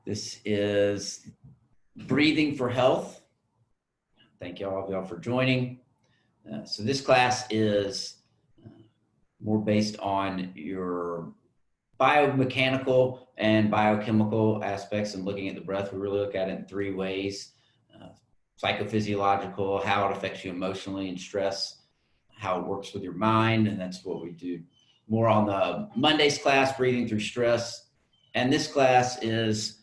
This is Breathing for Health. Thank you all for joining. So this class is more based on your biomechanical and biochemical aspects and looking at the breath. We really look at it in three ways: psychophysiological, how it affects you emotionally and stress, how it works with your mind, and that's what we do more on the Monday's class, breathing through stress. And this class is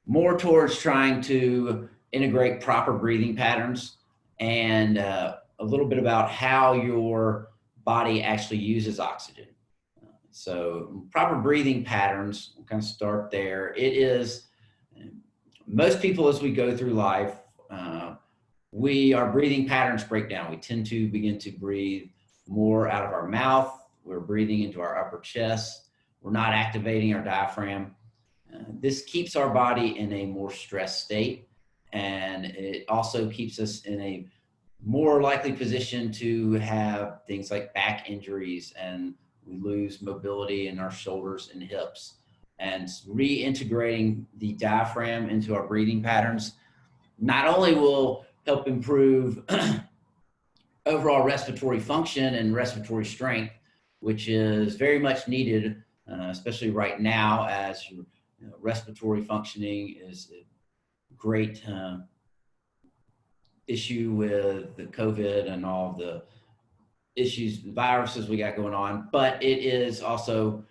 more towards trying to integrate proper breathing patterns and a little bit about how your body actually uses oxygen. So proper breathing patterns, we'll kind of start there. It is, most people as we go through life, our breathing patterns break down. We tend to begin to breathe more out of our mouth. We're breathing into our upper chest. We're not activating our diaphragm. This keeps our body in a more stressed state, and it also keeps us in a more likely position to have things like back injuries, and we lose mobility in our shoulders and hips. And reintegrating the diaphragm into our breathing patterns not only will help improve overall respiratory function and respiratory strength, which is very much needed, especially right now as your respiratory functioning is a great issue with the COVID and all the issues, viruses we got going on. But it is also,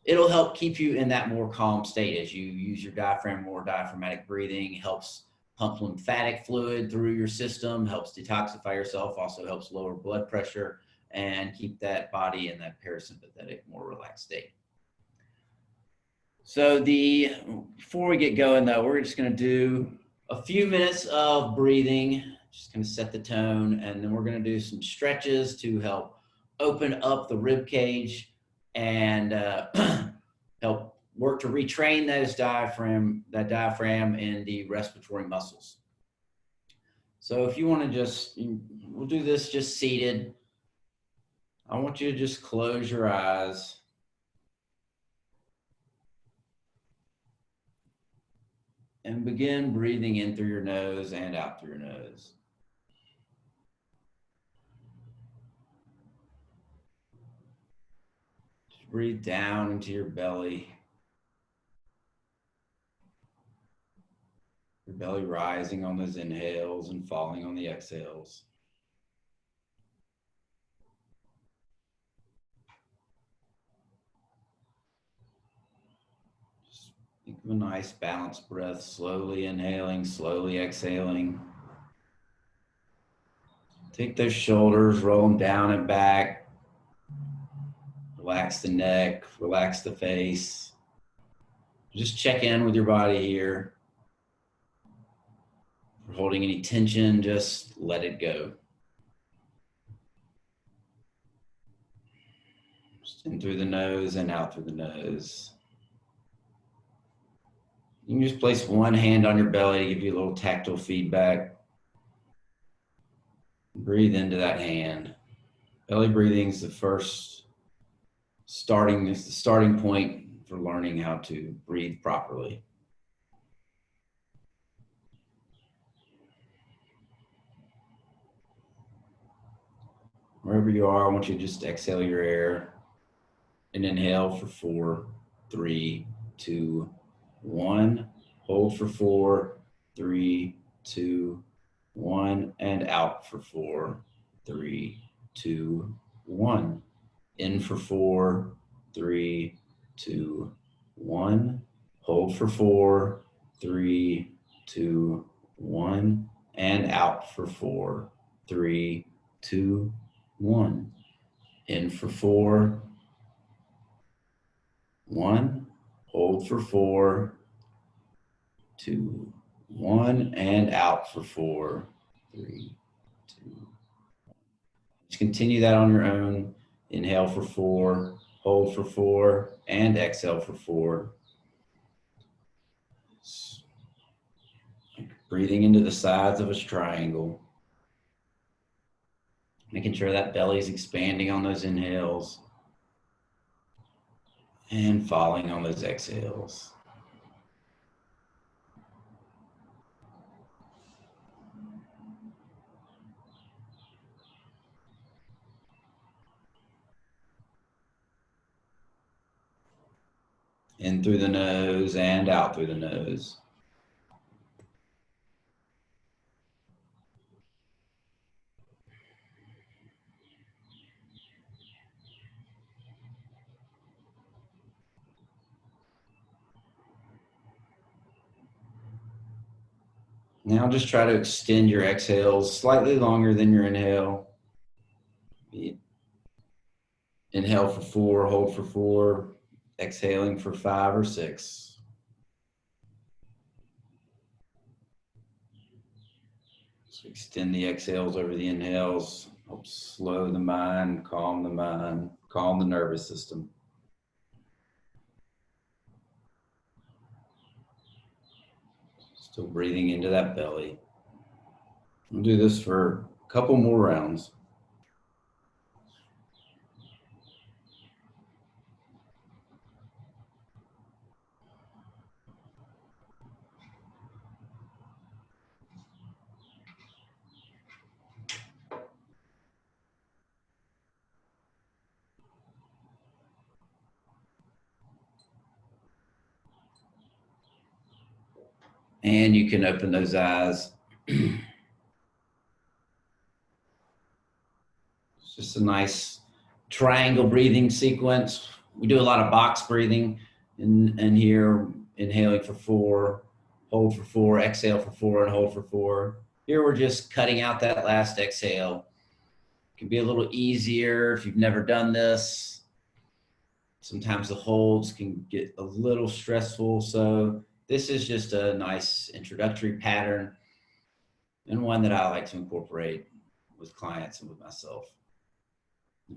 it'll help keep you in that more calm state as you use your diaphragm more. Diaphragmatic breathing helps pump lymphatic fluid through your system, helps detoxify yourself, also helps lower blood pressure and keep that body in that parasympathetic, more relaxed state. So before we get going though, we're just gonna do a few minutes of breathing, just gonna set the tone, and then we're gonna do some stretches to help open up the rib cage and help work to retrain that diaphragm and the respiratory muscles. So if you want to we'll do this just seated. I want you to just close your eyes. And begin breathing in through your nose and out through your nose. Just breathe down into your belly. Your belly rising on those inhales and falling on the exhales. Just think of a nice balanced breath, slowly inhaling, slowly exhaling. Take those shoulders, roll them down and back. Relax the neck, relax the face. Just check in with your body here. If you're holding any tension, just let it go. Just in through the nose and out through the nose. You can just place one hand on your belly to give you a little tactile feedback. Breathe into that hand. Belly breathing is the starting point for learning how to breathe properly. Wherever you are, I want you to just exhale your air and inhale for 4, 3, 2, 1. Hold for 4, 3, 2, 1. And out for 4, 3, 2, 1. In for 4, 3, 2, 1. Hold for 4, 3, 2, 1. And out for 4, 3, 2, 1. In for 4, 1. Hold for 4, 2, 1. And out for 4, 3, 2, 1. Just continue that on your own. Inhale for 4, hold for 4, and exhale for 4. Breathing into the sides of a triangle. Making sure that belly is expanding on those inhales and falling on those exhales. In through the nose and out through the nose. Now just try to extend your exhales slightly longer than your inhale. Inhale for 4, hold for 4, exhaling for 5 or 6. So extend the exhales over the inhales, help slow the mind, calm the nervous system. Still breathing into that belly. We'll do this for a couple more rounds. And you can open those eyes. It's just a nice triangle breathing sequence. We do a lot of box breathing in here, inhaling for 4, hold for 4, exhale for 4, and hold for 4. Here we're just cutting out that last exhale. It can be a little easier if you've never done this. Sometimes the holds can get a little stressful, so this is just a nice introductory pattern and one that I like to incorporate with clients and with myself.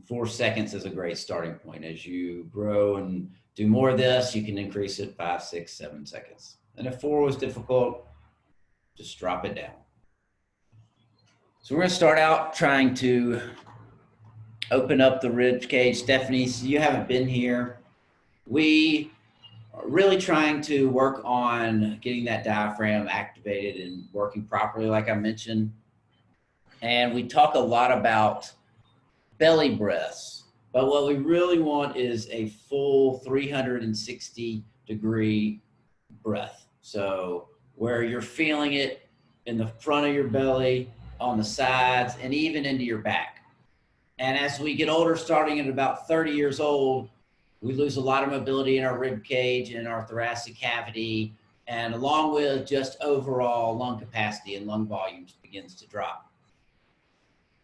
4 seconds is a great starting point. As you grow and do more of this, you can increase it 5, 6, 7 seconds. And if 4 was difficult, just drop it down. So we're going to start out trying to open up the rib cage. Stephanie, so you haven't been here. We are really trying to work on getting that diaphragm activated and working properly, like I mentioned. And we talk a lot about belly breaths, but what we really want is a full 360-degree breath. So where you're feeling it in the front of your belly, on the sides, and even into your back. And as we get older, starting at about 30 years old, we lose a lot of mobility in our rib cage and our thoracic cavity, and along with just overall lung capacity and lung volumes begins to drop.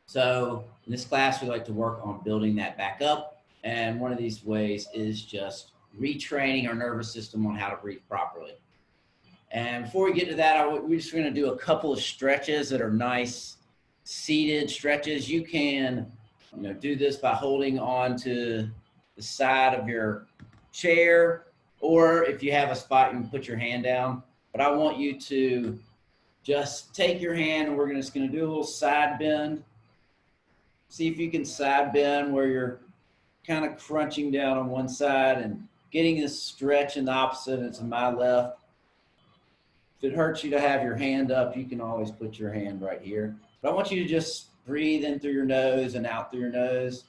So in this class, we like to work on building that back up. And one of these ways is just retraining our nervous system on how to breathe properly. And before we get to that, we're just going to do a couple of stretches that are nice seated stretches. You can, do this by holding on to the side of your chair, or if you have a spot, you can put your hand down. But I want you to just take your hand, and we're just going to do a little side bend. See if you can side bend where you're kind of crunching down on one side and getting this stretch in the opposite. It's in my left. If it hurts you to have your hand up, you can always put your hand right here. But I want you to just breathe in through your nose and out through your nose.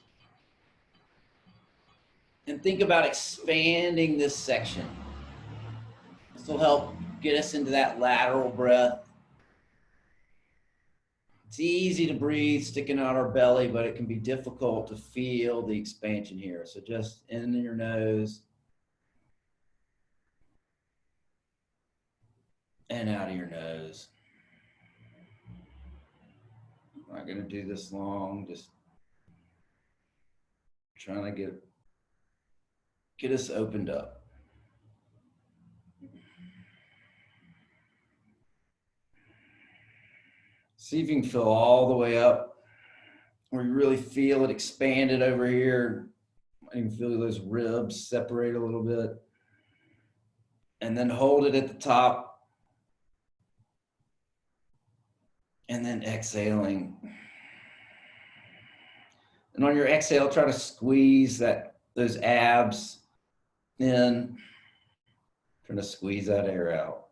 And think about expanding this section. This will help get us into that lateral breath. It's easy to breathe sticking out our belly, but it can be difficult to feel the expansion here. So just in your nose and out of your nose. I'm not going to do this long, just trying to get us opened up. See if you can fill all the way up, where you really feel it expanded over here. You can feel those ribs separate a little bit. And then hold it at the top. And then exhaling. And on your exhale, try to squeeze those abs in. Trying to squeeze that air out.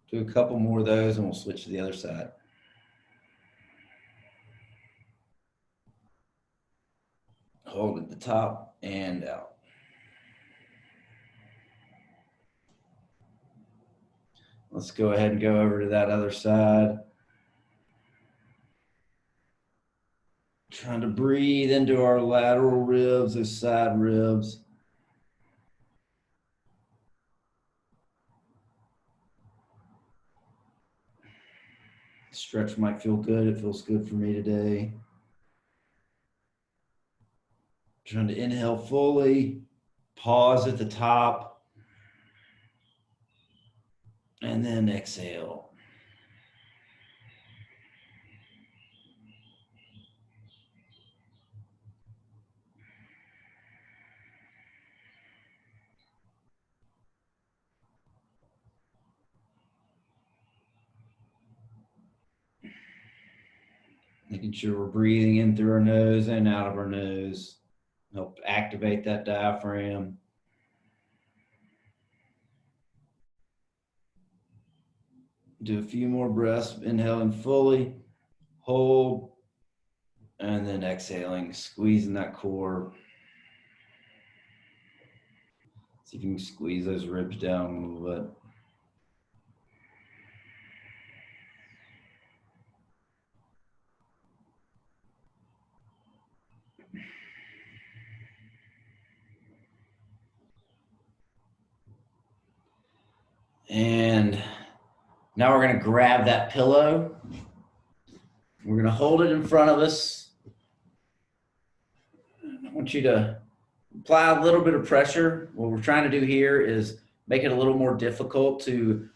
Do a couple more of those and we'll switch to the other side. Hold at the top and out. Let's go ahead and go over to that other side. Trying to breathe into our lateral ribs, those side ribs. Stretch might feel good. It feels good for me today. Trying to inhale fully, pause at the top, and then exhale. Making sure we're breathing in through our nose and out of our nose. Help activate that diaphragm. Do a few more breaths, inhaling fully, hold, and then exhaling, squeezing that core. See if you can squeeze those ribs down a little bit. And now we're going to grab that pillow. We're going to hold it in front of us. I want you to apply a little bit of pressure. What we're trying to do here is make it a little more difficult to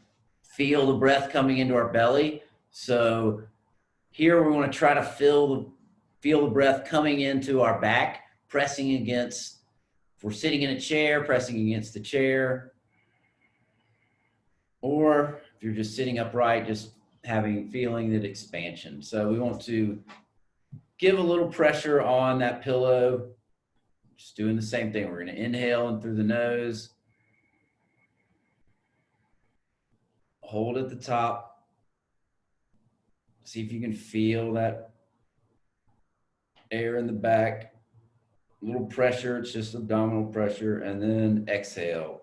feel the breath coming into our belly. So here we want to try to feel the breath coming into our back, pressing against, if we're sitting in a chair, pressing against the chair. Or if you're just sitting upright, just feeling that expansion. So we want to give a little pressure on that pillow. Just doing the same thing. We're going to inhale in through the nose. Hold at the top. See if you can feel that air in the back. A little pressure, it's just abdominal pressure, and then exhale.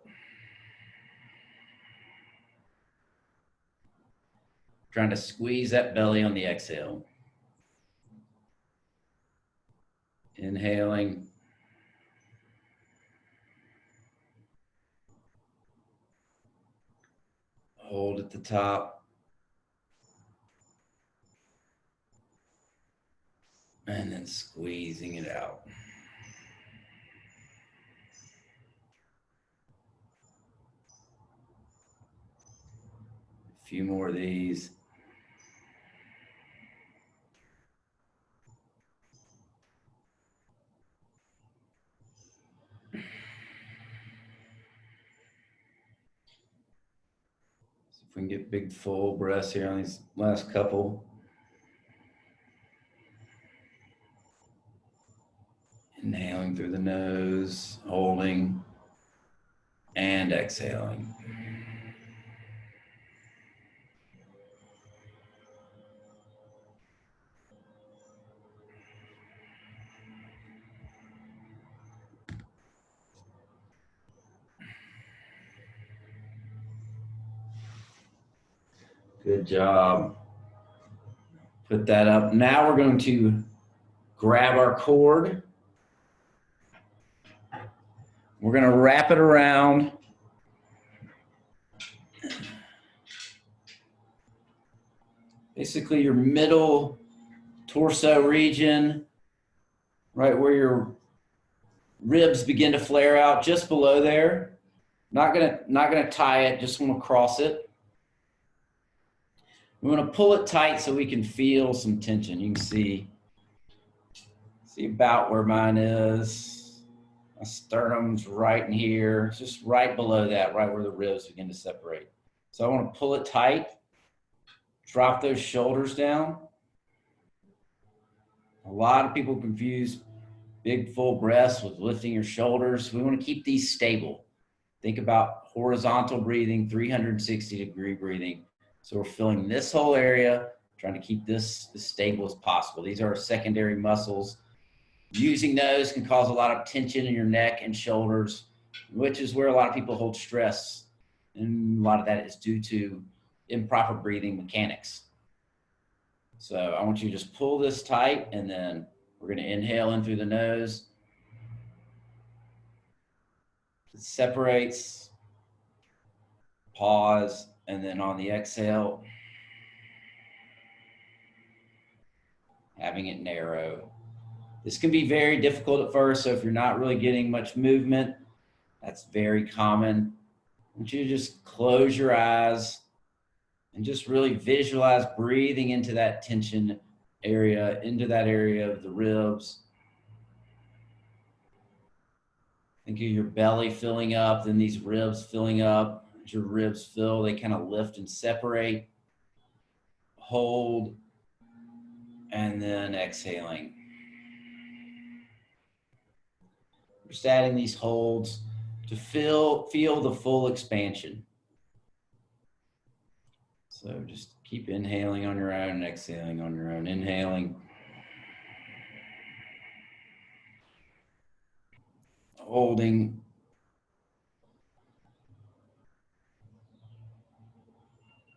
Trying to squeeze that belly on the exhale. Inhaling. Hold at the top. And then squeezing it out. A few more of these. If we can get big full breaths here on these last couple. Inhaling through the nose, holding, and exhaling. Good job. Put that up. Now we're going to grab our cord. We're going to wrap it around. Basically your middle torso region, right where your ribs begin to flare out, just below there. Not gonna tie it, just want to cross it. We want to pull it tight so we can feel some tension. You can see about where mine is. My sternum's right in here. It's just right below that, right where the ribs begin to separate. So I want to pull it tight. Drop those shoulders down. A lot of people confuse big full breaths with lifting your shoulders. We want to keep these stable. Think about horizontal breathing, 360-degree breathing. So we're filling this whole area, trying to keep this as stable as possible. These are our secondary muscles. Using those can cause a lot of tension in your neck and shoulders, which is where a lot of people hold stress. And a lot of that is due to improper breathing mechanics. So I want you to just pull this tight, and then we're going to inhale in through the nose. It separates, pause, and then on the exhale, having it narrow. This can be very difficult at first, so if you're not really getting much movement, that's very common. I want you to just close your eyes and just really visualize breathing into that tension area, into that area of the ribs. Think of your belly filling up, then these ribs filling up. As your ribs fill, they kind of lift and separate. Hold, and then exhaling. Just adding these holds to feel the full expansion. So just keep inhaling on your own and exhaling on your own. Inhaling. Holding.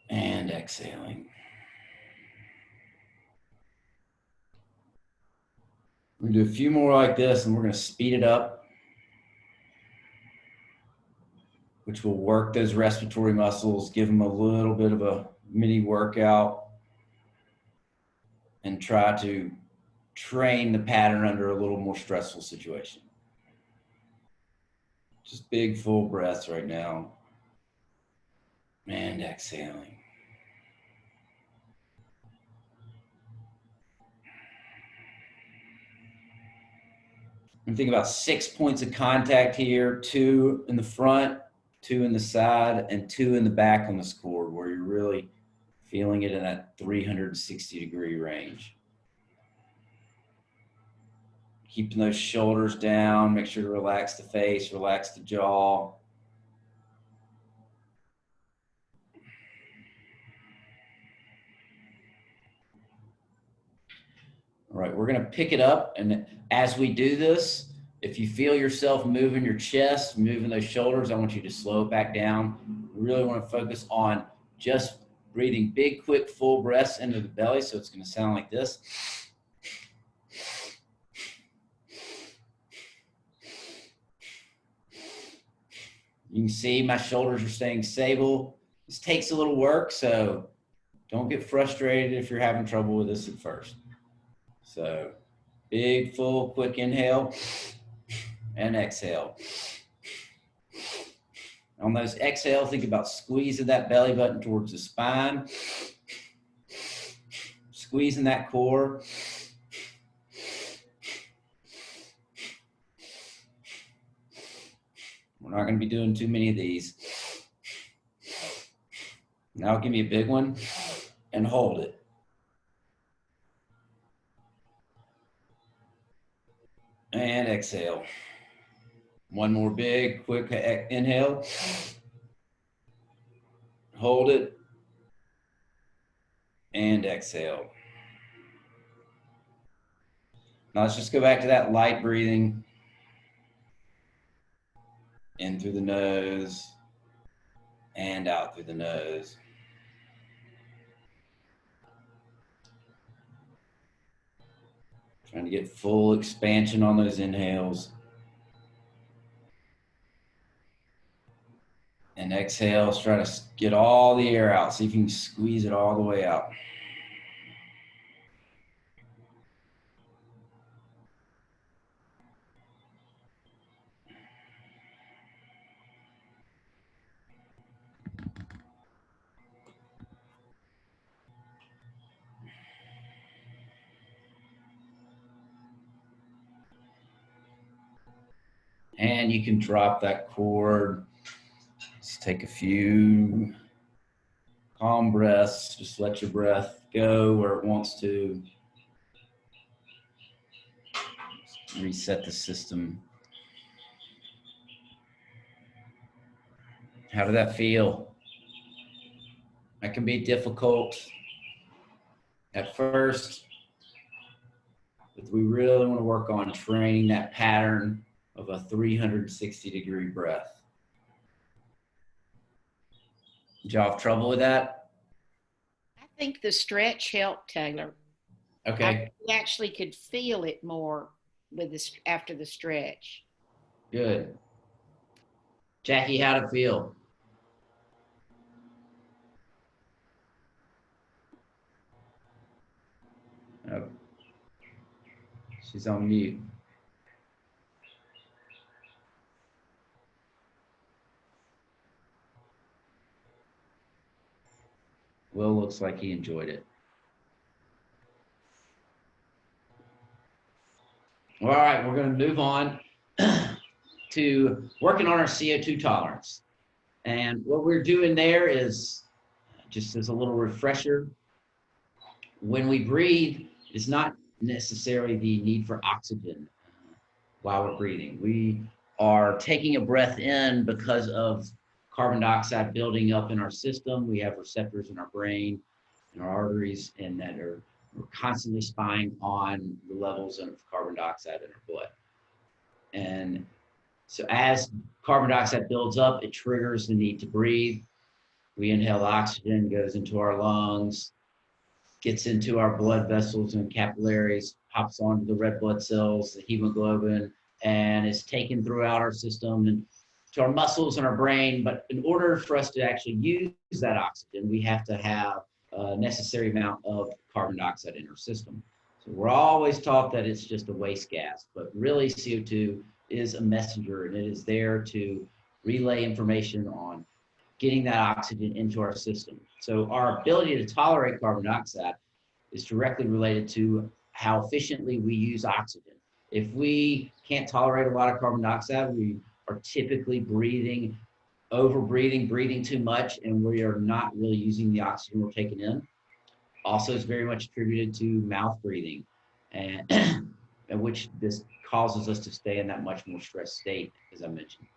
And exhaling. We're going to do a few more like this, and we're going to speed it up, which will work those respiratory muscles, give them a little bit of a mini workout, and try to train the pattern under a little more stressful situation. Just big, full breaths right now. And exhaling. And think about 6 points of contact here, 2 in the front, 2 in the side, and 2 in the back on this cord, where you're really feeling it in that 360-degree range. Keeping those shoulders down, make sure to relax the face, relax the jaw. All right, we're gonna pick it up, and as we do this, if you feel yourself moving your chest, moving those shoulders, I want you to slow it back down. We really wanna focus on just breathing big, quick, full breaths into the belly, so it's gonna sound like this. You can see my shoulders are staying stable. This takes a little work, so don't get frustrated if you're having trouble with this at first. So big, full, quick inhale and exhale. On those exhales, think about squeezing that belly button towards the spine, squeezing that core. We're not going to be doing too many of these. Now give me a big one and hold it. And exhale. One more big, quick inhale. Hold it. And exhale. Now let's just go back to that light breathing. In through the nose and out through the nose. Trying to get full expansion on those inhales. And exhales, try to get all the air out. See if you can squeeze it all the way out. And you can drop that cord. Just take a few calm breaths. Just let your breath go where it wants to. Just reset the system. How did that feel? That can be difficult at first, but we really want to work on training that pattern of a 360-degree breath. Did y'all have trouble with that? think the stretch helped, Taylor. Okay, You actually could feel it more with this after the stretch. good. Jackie, how'd it feel? Oh, she's on mute. Will looks like he enjoyed it. All right, we're going to move on to working on our CO2 tolerance. And what we're doing there is, just as a little refresher, when we breathe, it's not necessarily the need for oxygen while we're breathing. We are taking a breath in because of carbon dioxide building up in our system. We have receptors in our brain and our arteries, and that are we're constantly spying on the levels of carbon dioxide in our blood. And so as carbon dioxide builds up, it triggers the need to breathe. We inhale oxygen, goes into our lungs, gets into our blood vessels and capillaries, hops onto the red blood cells, the hemoglobin, and is taken throughout our system and to our muscles and our brain. But in order for us to actually use that oxygen, we have to have a necessary amount of carbon dioxide in our system. So we're always taught that it's just a waste gas, but really CO2 is a messenger, and it is there to relay information on getting that oxygen into our system. So our ability to tolerate carbon dioxide is directly related to how efficiently we use oxygen. If we can't tolerate a lot of carbon dioxide, we are typically breathing, over breathing, breathing too much, and we are not really using the oxygen we're taking in. Also, is very much attributed to mouth breathing, and which this causes us to stay in that much more stressed state, as I mentioned.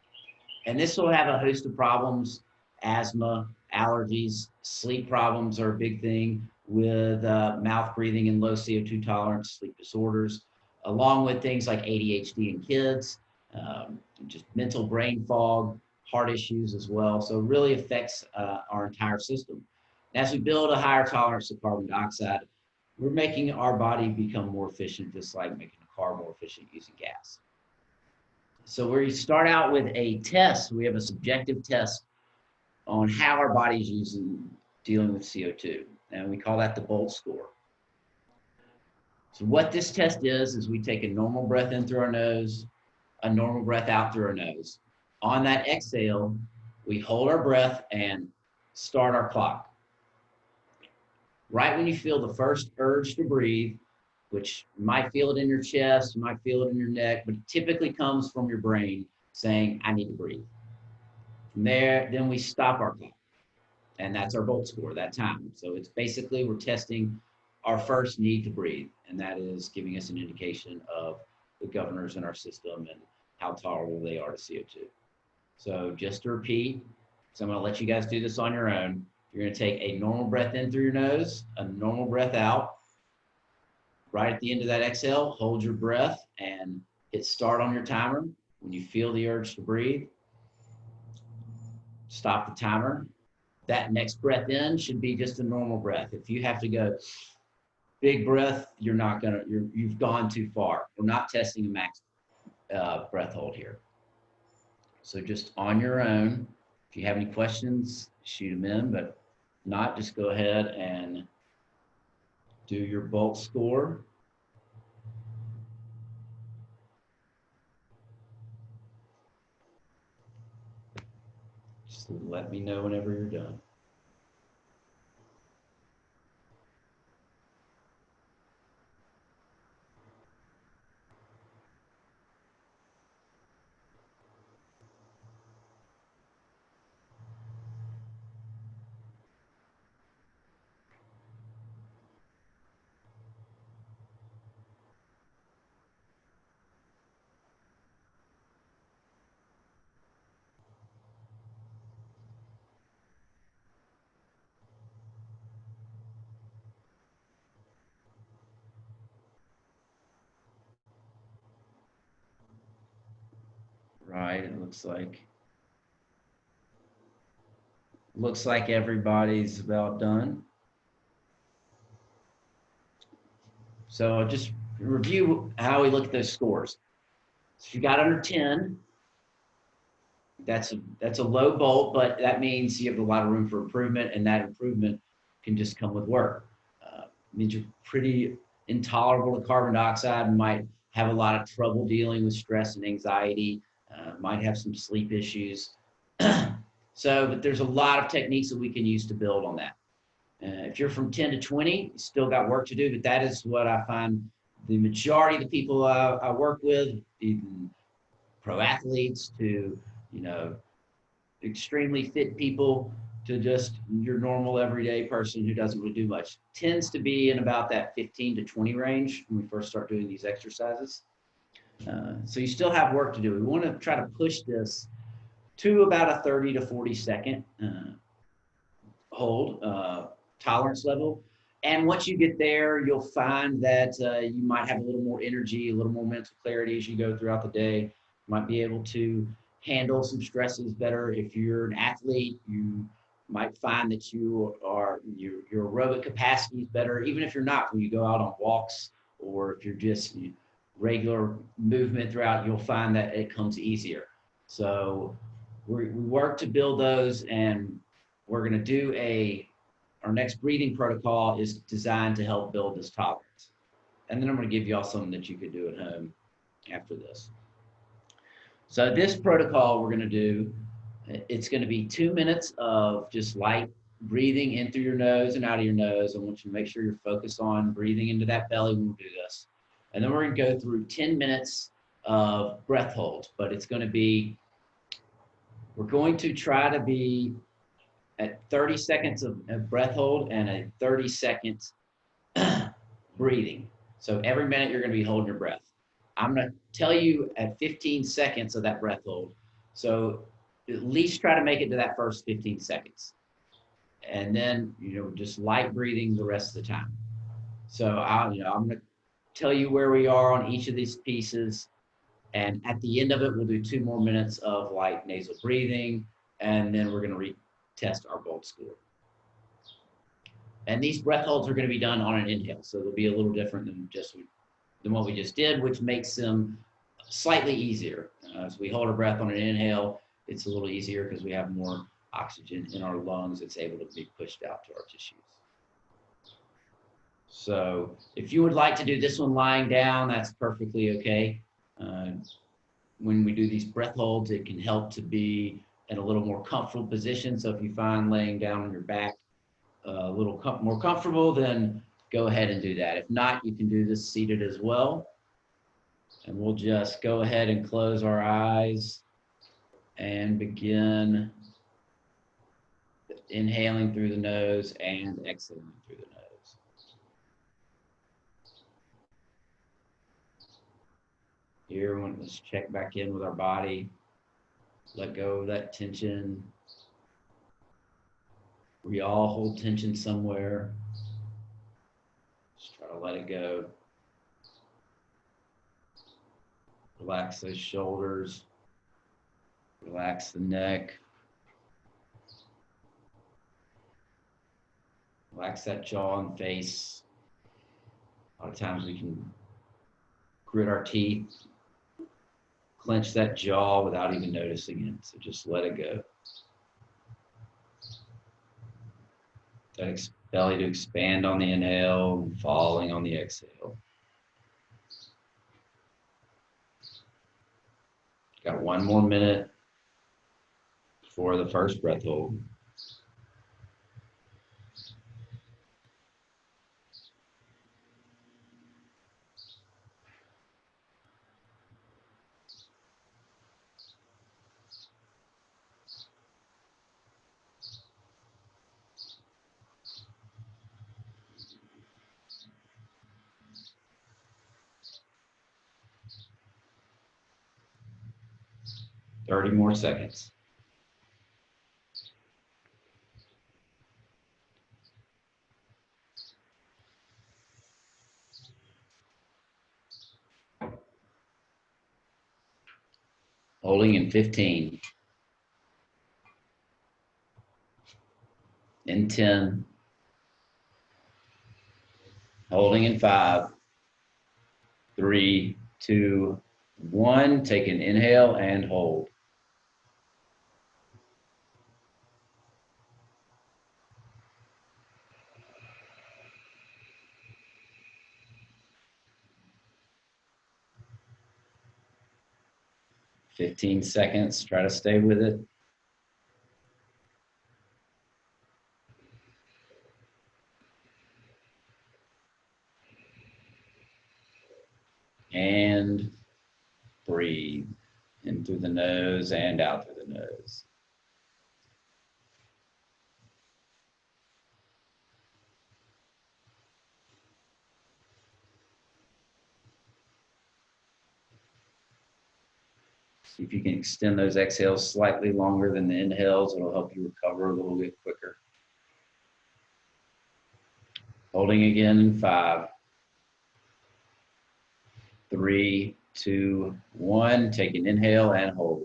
And this will have a host of problems: asthma, allergies, sleep problems are a big thing with mouth breathing and low CO2 tolerance, sleep disorders, along with things like ADHD in kids, just mental brain fog, heart issues as well. So it really affects our entire system. As we build a higher tolerance to carbon dioxide, we're making our body become more efficient, just like making a car more efficient using gas. So we start out with a test. We have a subjective test on how our body's dealing with CO2, and we call that the BOLT score. So what this test is we take a normal breath in through our nose, a normal breath out through our nose. On that exhale, we hold our breath and start our clock. Right when you feel the first urge to breathe, which you might feel it in your chest, you might feel it in your neck, but it typically comes from your brain saying, I need to breathe. From there, then we stop our clock. And that's our BOLT score that time. So it's basically we're testing our first need to breathe, and that is giving us an indication of the governors in our system and how tolerable they are to CO2. So just to repeat, so I'm going to let you guys do this on your own. You're going to take a normal breath in through your nose, a normal breath out. Right at the end of that exhale, hold your breath and hit start on your timer. When you feel the urge to breathe, stop the timer. That next breath in should be just a normal breath. If you have to go big breath, you've gone too far. We're not testing a max breath hold here. So just on your own, if you have any questions, shoot them in, but not, just go ahead and do your BOLT score. Just let me know whenever you're done. Right, it looks like everybody's about done. So I'll just review how we look at those scores. So if you got under 10, that's a low bolt, but that means you have a lot of room for improvement, and that improvement can just come with work. Means you're pretty intolerable to carbon dioxide, might have a lot of trouble dealing with stress and anxiety, might have some sleep issues. But there's a lot of techniques that we can use to build on that. If you're from 10 to 20, you still got work to do, but that is what I find the majority of the people I work with, even pro athletes to, extremely fit people to just your normal everyday person who doesn't really do much, tends to be in about that 15 to 20 range when we first start doing these exercises. So you still have work to do. We want to try to push this to about a 30 to 40 second hold tolerance level. And once you get there, you'll find that you might have a little more energy, a little more mental clarity as you go throughout the day. You might be able to handle some stresses better. If you're an athlete, you might find that your aerobic capacity is better, even if you're not, when you go out on walks or if you're just regular movement throughout, you'll find that it comes easier. So we work to build those, and we're going to do our next breathing protocol is designed to help build this tolerance. And then I'm going to give you all something that you could do at home after this. So this protocol we're going to do, it's going to be 2 minutes of just light breathing in through your nose and out of your nose. I want you to make sure you're focused on breathing into that belly when we do this. And then we're going to go through 10 minutes of breath holds, but it's going to be, we're going to try to be at 30 seconds of breath hold and a 30 seconds breathing. So every minute you're going to be holding your breath. I'm going to tell you at 15 seconds of that breath hold. So at least try to make it to that first 15 seconds. And then, just light breathing the rest of the time. So I'm going to tell you where we are on each of these pieces. And at the end of it, we'll do 2 more minutes of light nasal breathing. And then we're going to retest our bolt score. And these breath holds are going to be done on an inhale. So they'll be a little different than what we just did, which makes them slightly easier. As we hold our breath on an inhale, it's a little easier because we have more oxygen in our lungs. It's able to be pushed out to our tissues. So if you would like to do this one lying down, that's perfectly okay. When we do these breath holds, it can help to be in a little more comfortable position. So if you find laying down on your back a little more comfortable, then go ahead and do that. If not, you can do this seated as well. And we'll just go ahead and close our eyes and begin inhaling through the nose and exhaling through the nose. Here, let's check back in with our body. Let go of that tension. We all hold tension somewhere. Just try to let it go. Relax those shoulders. Relax the neck. Relax that jaw and face. A lot of times we can grit our teeth, clench that jaw without even noticing it. So just let it go. That belly to expand on the inhale and falling on the exhale. Got 1 more minute for the first breath hold. Thirty more seconds. Holding in 15. In 10. Holding in 5. 3, 2, 1. Take an inhale and hold. "15 seconds. Try to stay with it. And breathe in through the nose and out through the nose. See if you can extend those exhales slightly longer than the inhales. It'll help you recover a little bit quicker. Holding again in 5, 3, 2, 1. Take an inhale and hold.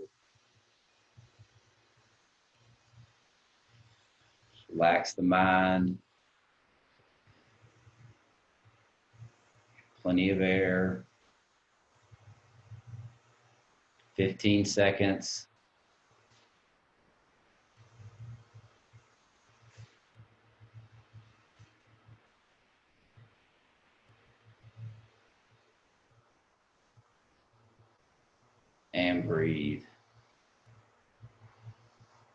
Relax the mind. Plenty of air. 15 seconds. And breathe.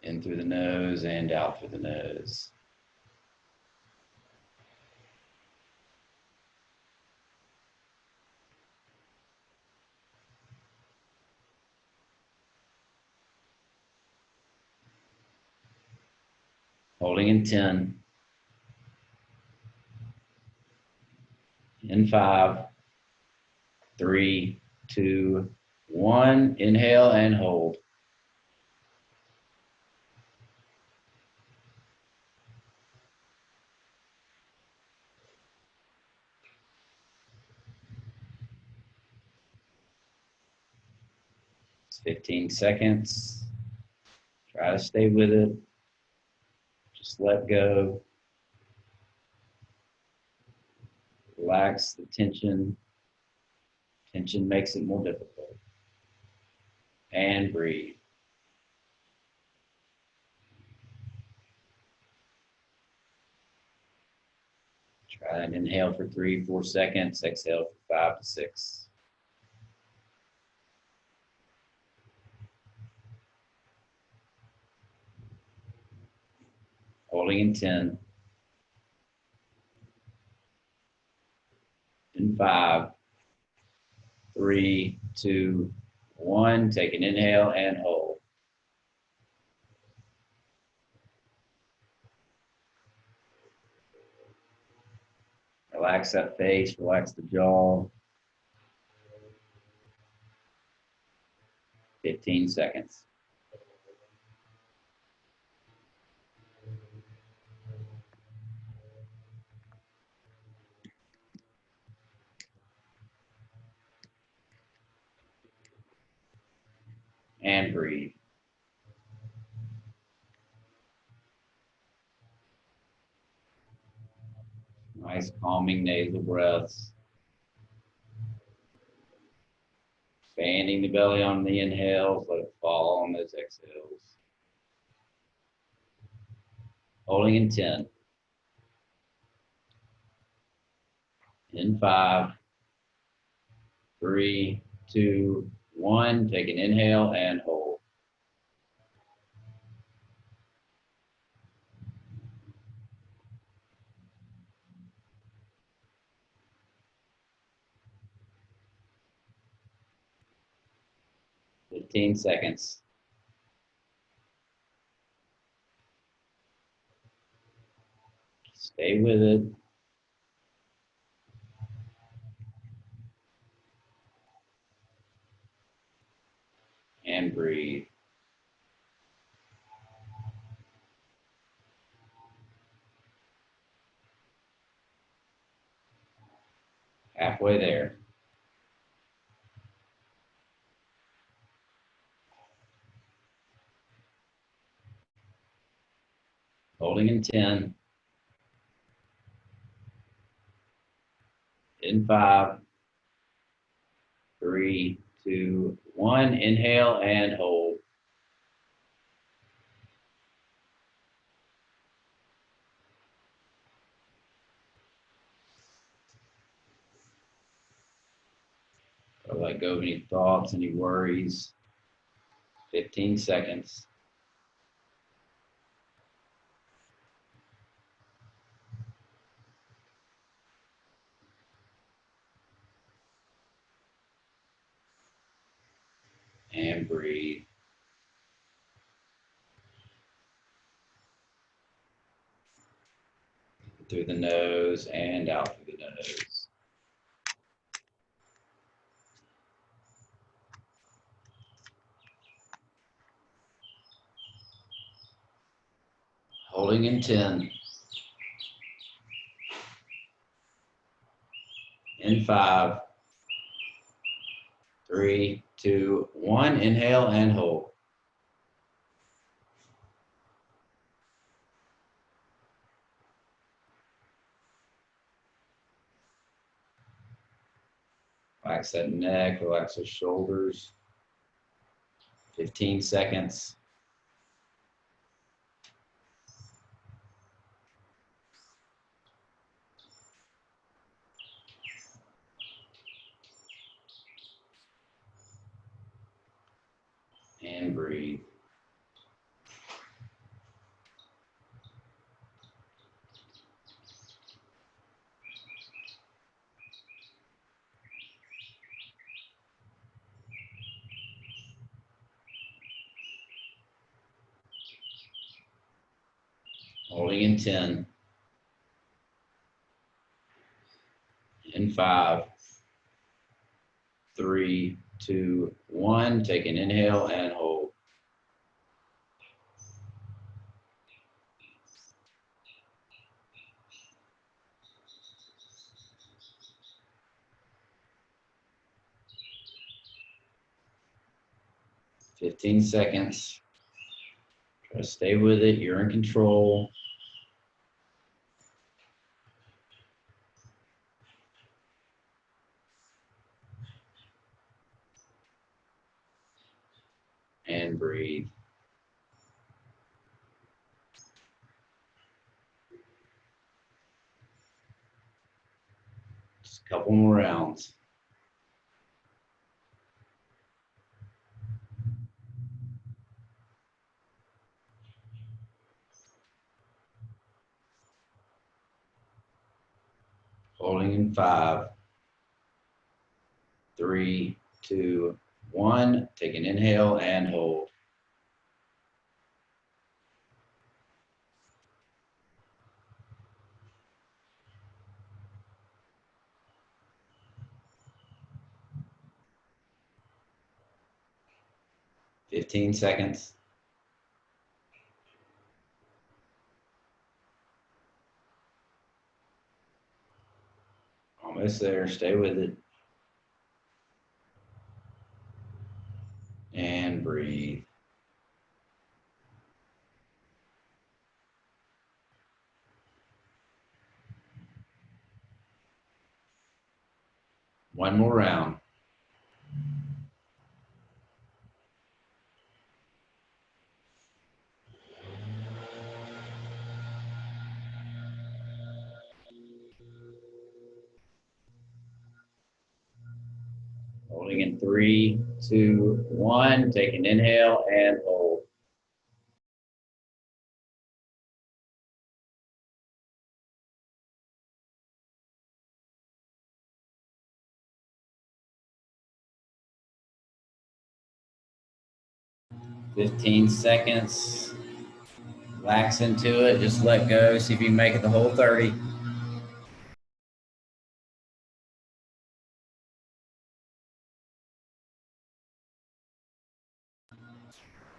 In through the nose and out through the nose. Holding in 10. In 5, 3, 2, 1. Inhale and hold. It's 15 seconds. Try to stay with it. Just let go. Relax the tension. Tension makes it more difficult. And breathe. Try and inhale for 3, 4 seconds. Exhale for 5 to 6. Holding in 10. In 5, 3, 2, 1. Take an inhale and hold. Relax that face, relax the jaw. 15 seconds. And breathe. Nice calming nasal breaths. Expanding the belly on the inhales, let it fall on those exhales. Holding in 10. In 5, 3, 2, 1. Take an inhale and hold. Fifteen seconds. Stay with it. And breathe. Halfway there. Holding in 10. In 5, 3, 2, 1. Inhale and hold. Let go of any thoughts, any worries. 15 seconds. And breathe. Through the nose and out through the nose. Holding in 10. In 5, 3, 2, 1. Inhale and hold. Relax that neck, relax those shoulders. 15 seconds. And breathe. Holding in 10. In 5, 3, 2, 1. Take an inhale and hold. Fifteen seconds. Try to stay with it. You're in control. And breathe. Just a couple more rounds. Holding in 5, 3, 2, 1. Take an inhale and hold. Fifteen seconds. Almost there. Stay with it. And breathe. One more round. Holding in 3, 2, 1. Take an inhale and hold. Fifteen seconds. Relax into it. Just let go. See if you can make it the whole 30.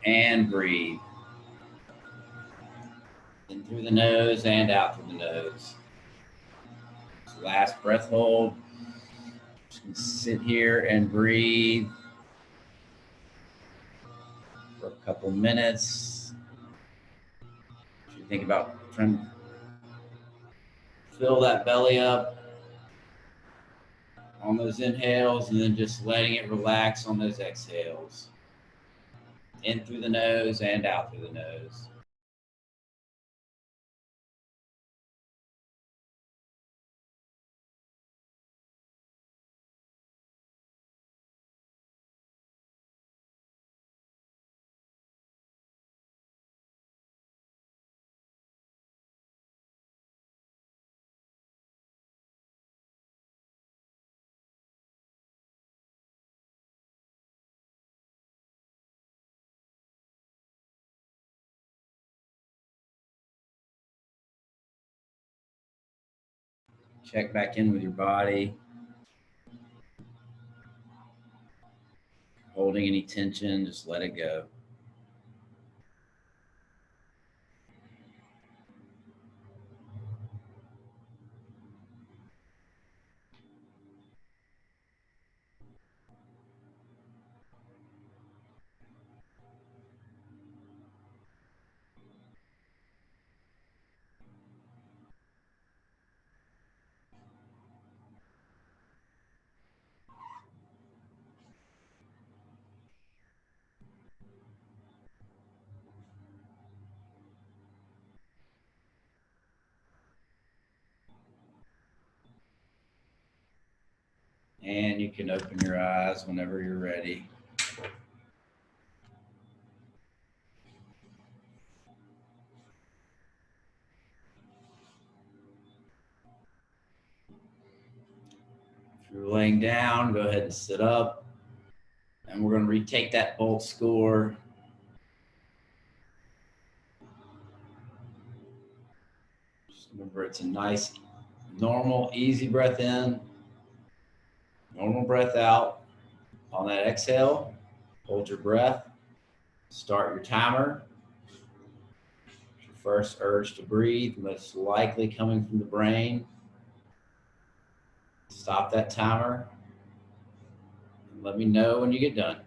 And breathe. In through the nose and out through the nose. So last breath hold. Just gonna sit here and breathe for a couple minutes. You think about trying to fill that belly up. on those inhales and then just letting it relax on those exhales. In through the nose and out through the nose. Check back in with your body. Holding any tension, just let it go. And you can open your eyes whenever you're ready. If you're laying down, go ahead and sit up. And we're going to retake that bolt score. Just remember, it's a nice, normal, easy breath in, normal breath out. On that exhale, hold your breath. Start your timer. Your first urge to breathe, most likely coming from the brain. Stop that timer. And let me know when you get done.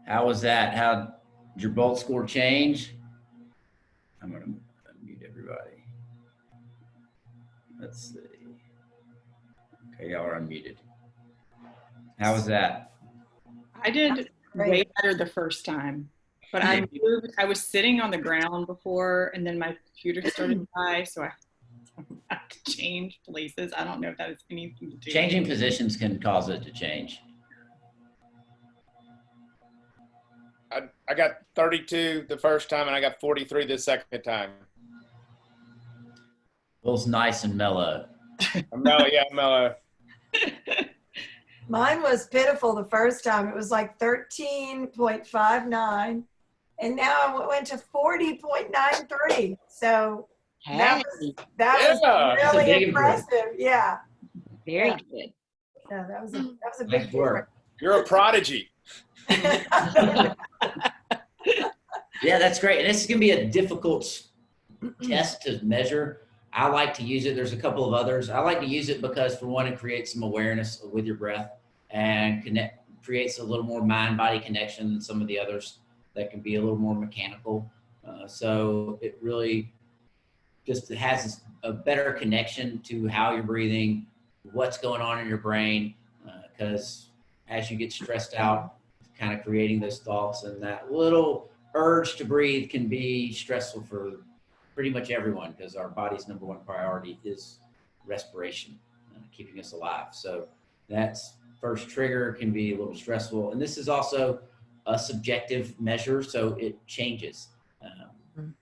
How was that? How did your bolt score change? I'm going to unmute everybody. Let's see. Okay, y'all are unmuted. How was that? I did way better the first time, but I moved. I was sitting on the ground before, and then my computer started to die, so I had to change places. I don't know if that has anything to do. Changing positions can cause it to change. I got 32 the first time, and I got 43 the second time. Feels nice and mellow. I'm mellow, yeah, I'm mellow. Mine was pitiful the first time. It was like 13.59. And now I went to 40.93. So that was really impressive. Yeah. Very good. Yeah, that was a big Nice work. You're a prodigy. Yeah, that's great. And this is going to be a difficult test to measure. I like to use it. There's a couple of others. I like to use it because, for one, it creates some awareness with your breath and creates a little more mind-body connection than some of the others that can be a little more mechanical. So it really just has a better connection to how you're breathing, what's going on in your brain, because as you get stressed out, kind of creating those thoughts, and that little urge to breathe can be stressful for pretty much everyone, because our body's #1 priority is respiration, keeping us alive. So that's first trigger can be a little stressful. And this is also a subjective measure, so it changes.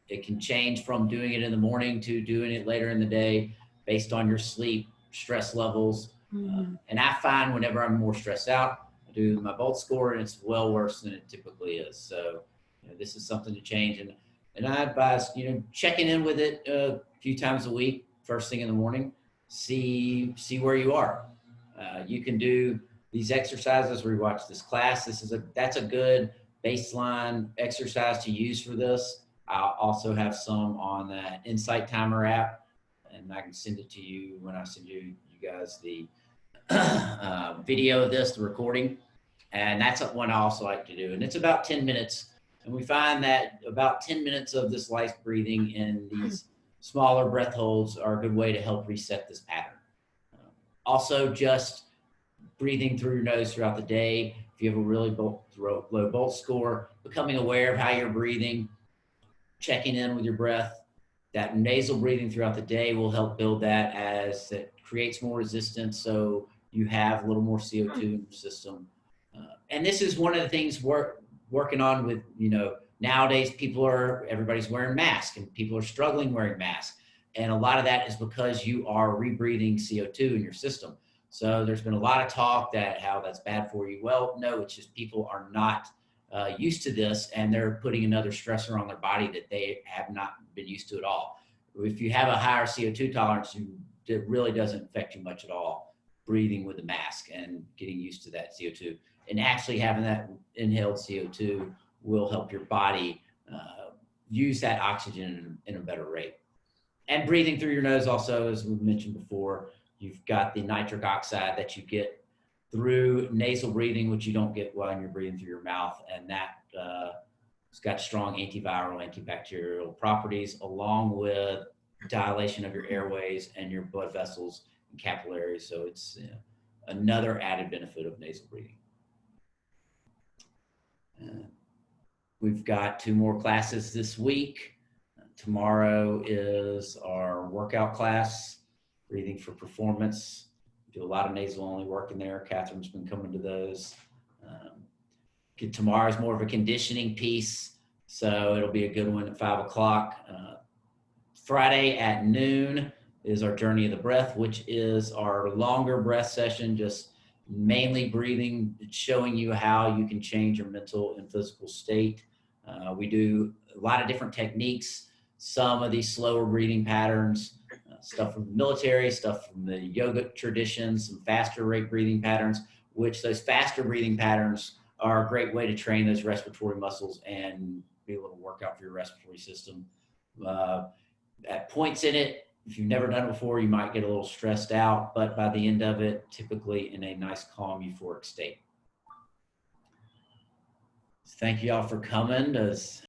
It can change from doing it in the morning to doing it later in the day based on your sleep, stress levels. And I find whenever I'm more stressed out, I do my Bolt score and it's well worse than it typically is. So this is something to change. And I advise, checking in with it a few times a week, first thing in the morning, see where you are. You can do these exercises where you watch this class. That's a good baseline exercise to use for this. I'll also have some on that Insight Timer app, and I can send it to you when I send you guys the video of this, the recording. And that's one I also like to do. And it's about 10 minutes. And we find that about 10 minutes of this light breathing in these smaller breath holds are a good way to help reset this pattern. Also, just breathing through your nose throughout the day. If you have a really low Bolt score, becoming aware of how you're breathing, checking in with your breath. That nasal breathing throughout the day will help build that, as it creates more resistance, so you have a little more CO2 in your system. And this is one of the things we're working on with, nowadays everybody's wearing masks and people are struggling wearing masks. And a lot of that is because you are rebreathing CO2 in your system. So there's been a lot of talk that how that's bad for you. Well, no, it's just people are not used to this, and they're putting another stressor on their body that they have not been used to at all. If you have a higher CO2 tolerance, it really doesn't affect you much at all, breathing with a mask and getting used to that CO2. And actually having that inhaled CO2 will help your body use that oxygen in a better rate. And breathing through your nose also, as we mentioned before, you've got the nitric oxide that you get through nasal breathing, which you don't get when you're breathing through your mouth. And that it's got strong antiviral, antibacterial properties, along with dilation of your airways and your blood vessels and capillaries. So it's another added benefit of nasal breathing. We've got 2 more classes this week. Tomorrow is our workout class, breathing for performance. Do a lot of nasal only work in there. Catherine's been coming to those. Tomorrow's more of a conditioning piece, so it'll be a good one at 5 o'clock. Friday at noon is our Journey of the Breath, which is our longer breath session, just mainly breathing, showing you how you can change your mental and physical state. We do a lot of different techniques, some of these slower breathing patterns, stuff from the military, stuff from the yoga traditions, some faster rate breathing patterns, which those faster breathing patterns are a great way to train those respiratory muscles and be able to work out for your respiratory system. At points in it, if you've never done it before, you might get a little stressed out, but by the end of it, typically in a nice, calm, euphoric state. Thank you all for coming.